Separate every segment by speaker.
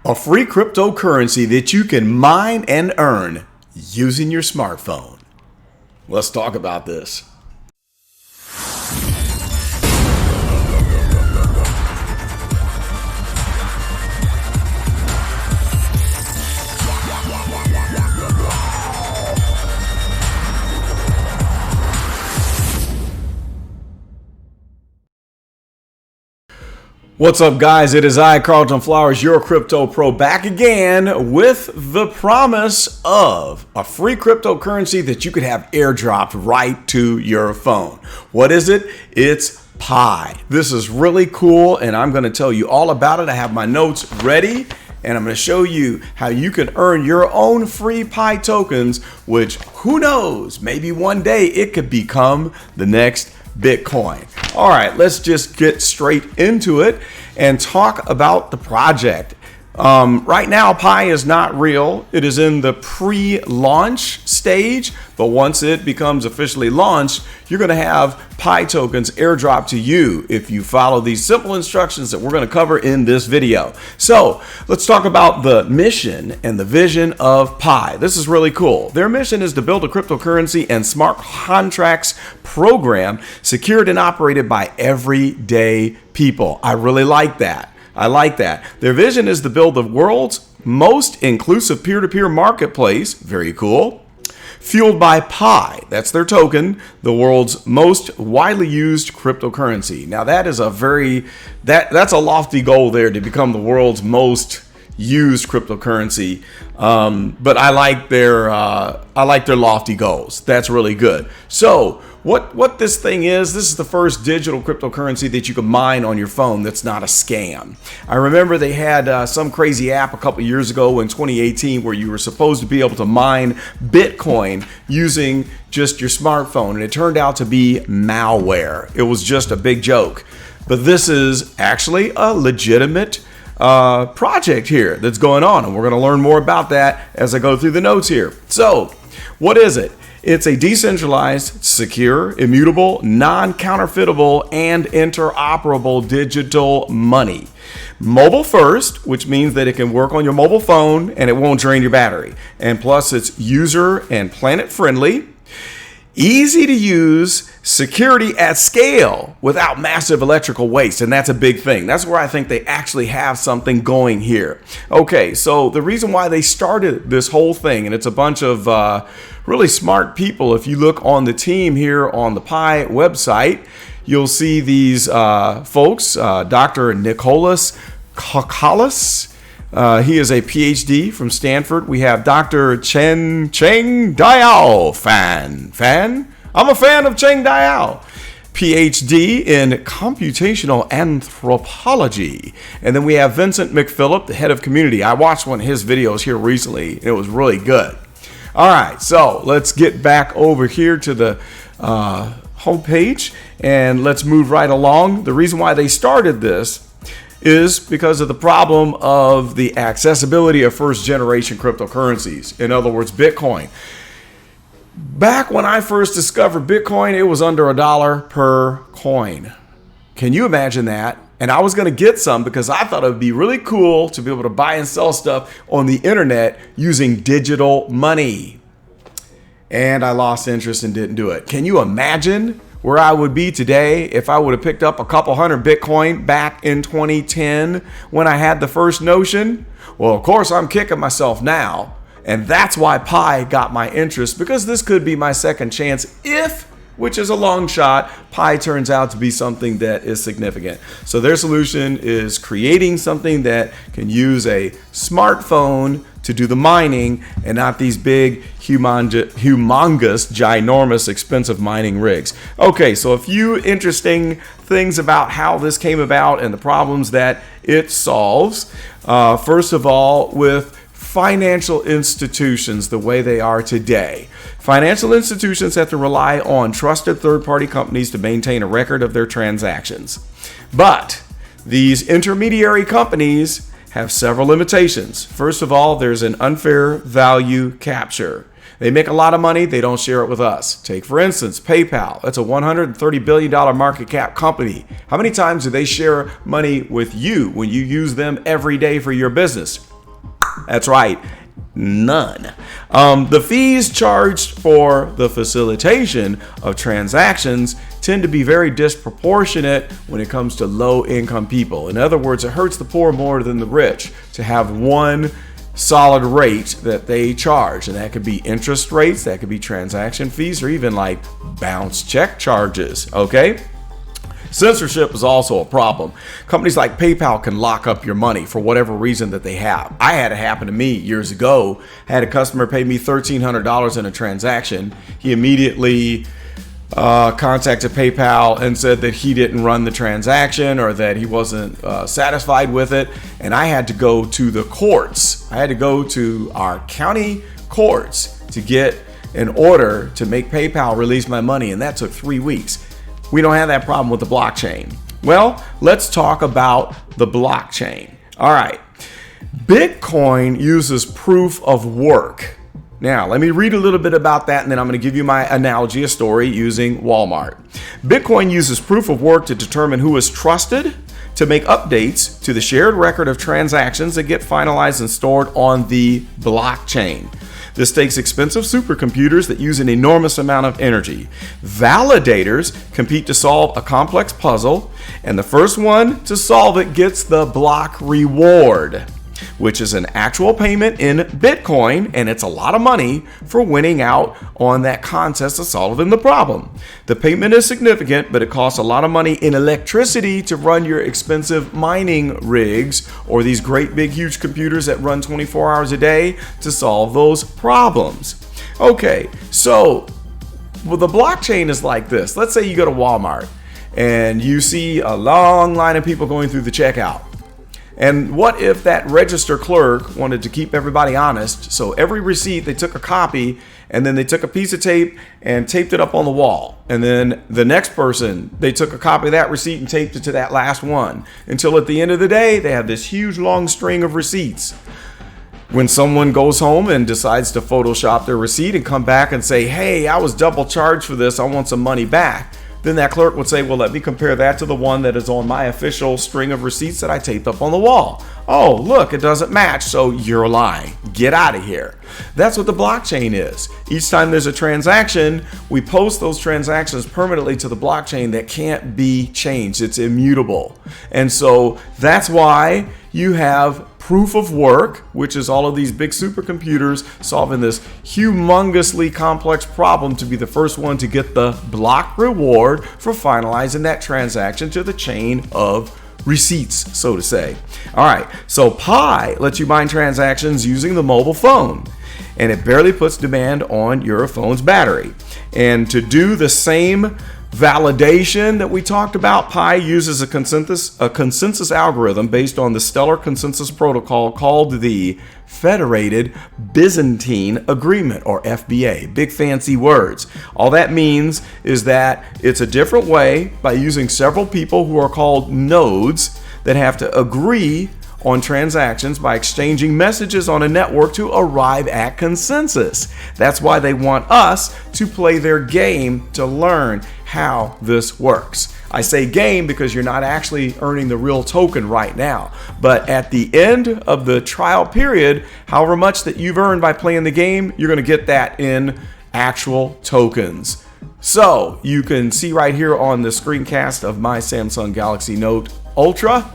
Speaker 1: A free cryptocurrency that you can mine and earn using your smartphone. Let's talk about this. What's up, guys? It is I, Carlton Flowers, your crypto pro, back again with the promise of a free cryptocurrency that you could have airdropped right to your phone. What is it? It's Pi. This is really cool, and I'm going to tell you all about it. I have my notes ready, and I'm going to show you how you can earn your own free Pi tokens, which, who knows, maybe one day it could become the next Bitcoin. All right, let's just get straight into it and talk about the project. Right now, Pi is not real. It is in the pre-launch stage, but once it becomes officially launched, you're going to have Pi tokens airdrop to you if you follow these simple instructions that we're going to cover in this video. So let's talk about the mission and the vision of Pi. This is really cool. Their mission is to build a cryptocurrency and smart contracts program secured and operated by everyday people. I really like that. I like that. Their vision is to build the world's most inclusive peer-to-peer marketplace. Very cool. Fueled by Pi. That's their token, the world's most widely used cryptocurrency. Now that is that's a lofty goal there, to become the world's most used cryptocurrency. But I like their lofty goals. That's really good. So what this thing is, this is the first digital cryptocurrency that you can mine on your phone that's not a scam. I remember they had some crazy app a couple years ago in 2018 where you were supposed to be able to mine Bitcoin using just your smartphone, and it turned out to be malware. It was just a big joke. But this is actually a legitimate project here that's going on, and we're going to learn more about that as I go through the notes here. So what is it? It's a decentralized, secure, immutable, non-counterfeitable, and interoperable digital money. Mobile first, which means that it can work on your mobile phone and it won't drain your battery. And plus, it's user and planet friendly. Easy to use, security at scale without massive electrical waste, and that's a big thing. That's where I think they actually have something going here. Okay, so the reason why they started this whole thing, and it's a bunch of really smart people. If you look on the team here on the Pi website, you'll see these folks, Dr. Nicholas Kakalis. He is a PhD from Stanford. We have Dr. Cheng Diao fan. I'm a fan of Cheng Diao. PhD in computational anthropology. And then we have Vincent McPhillip, the head of community. I watched one of his videos here recently, and it was really good. All right, so let's get back over here to the homepage, and let's move right along. The reason why they started this is because of the problem of the accessibility of first generation cryptocurrencies. In other words, Bitcoin. Back when I first discovered Bitcoin, it was under $1 per coin. Can you imagine that? And I was going to get some because I thought it would be really cool to be able to buy and sell stuff on the internet using digital money. And I lost interest and didn't do it. Can you imagine where I would be today if I would have picked up a couple hundred Bitcoin back in 2010 when I had the first notion? Well, of course, I'm kicking myself now. And that's why Pi got my interest, because this could be my second chance if, which is a long shot, Pi turns out to be something that is significant. So their solution is creating something that can use a smartphone to do the mining and not these big, humongous, ginormous, expensive mining rigs. Okay, so a few interesting things about how this came about and the problems that it solves. First of all, with financial institutions the way they are today. Financial institutions have to rely on trusted third-party companies to maintain a record of their transactions. But these intermediary companies have several limitations. First of all, there's an unfair value capture. They make a lot of money, they don't share it with us. Take, for instance, PayPal. That's a $130 billion market cap company. How many times do they share money with you when you use them every day for your business? That's right. None. The fees charged for the facilitation of transactions tend to be very disproportionate when it comes to low-income people. In other words, it hurts the poor more than the rich to have one solid rate that they charge, and that could be interest rates, that could be transaction fees, or even like bounce check charges. Okay. Censorship is also a problem. Companies like PayPal can lock up your money for whatever reason that they have. I had it happen to me years ago. I had a customer pay me $1,300 in a transaction. He immediately contacted PayPal and said that he didn't run the transaction or that he wasn't satisfied with it. And I had to go to the courts. I had to go to our county courts to get an order to make PayPal release my money. And that took 3 weeks. We don't have that problem with the blockchain. Well, let's talk about the blockchain. All right. Bitcoin uses proof of work. Now, let me read a little bit about that, and then I'm going to give you my analogy, a story using Walmart. Bitcoin uses proof of work to determine who is trusted to make updates to the shared record of transactions that get finalized and stored on the blockchain. This takes expensive supercomputers that use an enormous amount of energy. Validators compete to solve a complex puzzle, and the first one to solve it gets the block reward, which is an actual payment in Bitcoin, and it's a lot of money for winning out on that contest of solving the problem. The payment is significant, but it costs a lot of money in electricity to run your expensive mining rigs or these great big huge computers that run 24 hours a day to solve those problems. Okay, so the blockchain is like this. Let's say you go to Walmart and you see a long line of people going through the checkout. And what if that register clerk wanted to keep everybody honest? So every receipt, they took a copy and then they took a piece of tape and taped it up on the wall. And then the next person, they took a copy of that receipt and taped it to that last one. Until at the end of the day, they have this huge long string of receipts. When someone goes home and decides to Photoshop their receipt and come back and say, hey, I was double charged for this, I want some money back. Then that clerk would say, well, let me compare that to the one that is on my official string of receipts that I taped up on the wall. Oh, look, it doesn't match, so you're lying. Get out of here. That's what the blockchain is. Each time there's a transaction, we post those transactions permanently to the blockchain that can't be changed. It's immutable. And so that's why you have proof of work, which is all of these big supercomputers solving this humongously complex problem to be the first one to get the block reward for finalizing that transaction to the chain of receipts, so to say. All right, so Pi lets you bind transactions using the mobile phone, and it barely puts demand on your phone's battery. And to do the same validation that we talked about, Pi uses a consensus algorithm based on the Stellar Consensus Protocol called the Federated Byzantine Agreement, or FBA. Big fancy words. All that means is that it's a different way by using several people who are called nodes that have to agree on transactions by exchanging messages on a network to arrive at consensus. That's why they want us to play their game to learn how this works. I say game because you're not actually earning the real token right now. But at the end of the trial period, however much that you've earned by playing the game, you're going to get that in actual tokens. So you can see right here on the screencast of my Samsung Galaxy Note Ultra,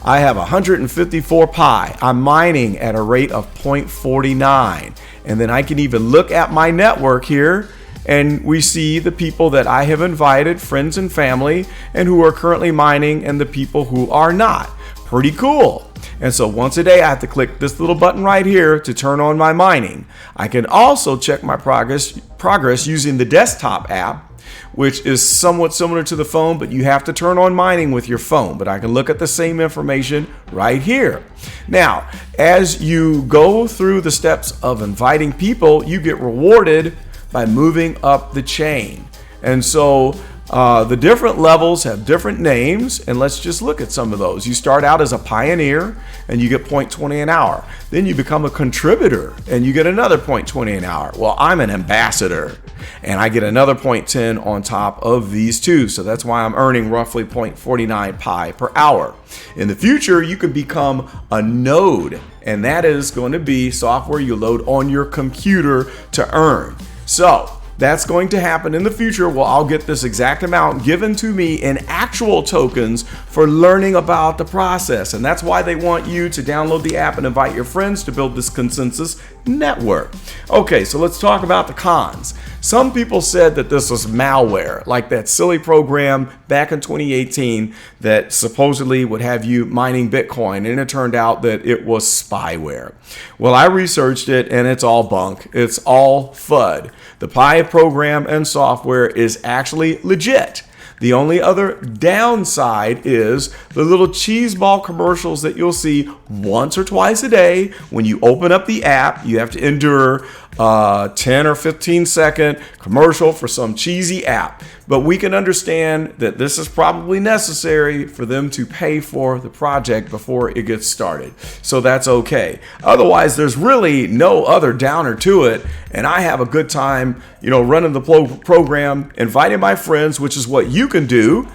Speaker 1: I have 154 Pi. I'm mining at a rate of 0.49. And then I can even look at my network here, and we see the people that I have invited, friends and family, and who are currently mining, and the people who are not. Pretty cool. And so once a day, I have to click this little button right here to turn on my mining. I can also check my progress using the desktop app, which is somewhat similar to the phone, but you have to turn on mining with your phone. But I can look at the same information right here. Now, as you go through the steps of inviting people, you get rewarded by moving up the chain. And so the different levels have different names, and let's just look at some of those. You start out as a pioneer and you get 0.20 an hour. Then you become a contributor and you get another 0.20 an hour. Well, I'm an ambassador. and I get another 0.10 on top of these two. So that's why I'm earning roughly 0.49 pi per hour. In the future, you could become a node, and that is going to be software you load on your computer to earn. So that's going to happen in the future. Well, I'll get this exact amount given to me in actual tokens for learning about the process. And that's why they want you to download the app and invite your friends to build this consensus network. Okay, so let's talk about the cons. Some people said that this was malware, like that silly program back in 2018 that supposedly would have you mining Bitcoin, and it turned out that it was spyware. Well, I researched it, and it's all bunk. It's all FUD. The Pi program and software is actually legit. The only other downside is the little cheeseball commercials that you'll see once or twice a day. When you open up the app, you have to endure a 10 or 15 second commercial for some cheesy app. But we can understand that this is probably necessary for them to pay for the project before it gets started. So that's okay. Otherwise, there's really no other downer to it. And I have a good time, running the program, inviting my friends, which is what you can do,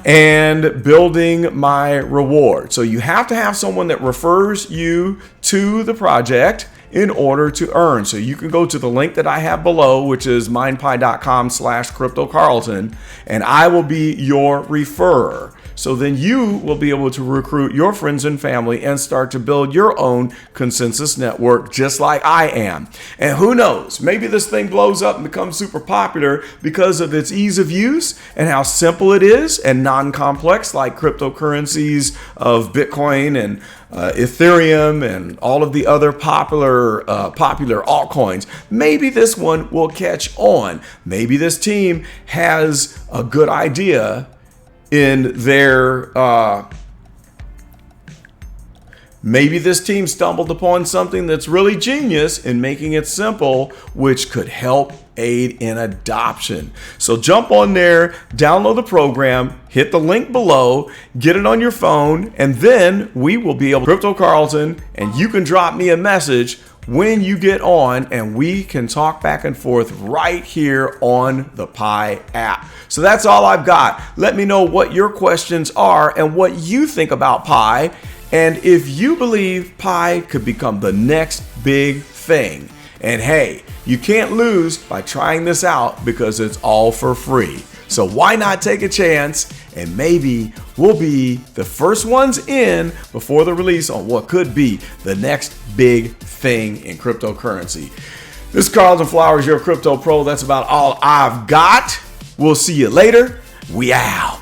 Speaker 1: and building my reward. So you have to have someone that refers you to the project in order to earn. So you can go to the link that I have below, which is mindpi.com/CryptoCarlton, and I will be your referrer. So then you will be able to recruit your friends and family and start to build your own consensus network just like I am. And who knows, maybe this thing blows up and becomes super popular because of its ease of use and how simple it is and non-complex, like cryptocurrencies of Bitcoin and Ethereum and all of the other popular altcoins. Maybe this one will catch on. Maybe this team has a good idea in their maybe this team stumbled upon something that's really genius in making it simple, which could help aid in adoption. So jump on there, download the program, hit the link below, get it on your phone, and then we will be able to Crypto Carlton, and you can drop me a message when you get on, and we can talk back and forth right here on the Pi app. So that's all I've got. Let me know what your questions are and what you think about Pi, and if you believe Pi could become the next big thing. And hey, you can't lose by trying this out because it's all for free. So why not take a chance, and maybe we'll be the first ones in before the release on what could be the next big thing in cryptocurrency. This is Carlton Flowers, your crypto pro. That's about all I've got. We'll see you later. We out.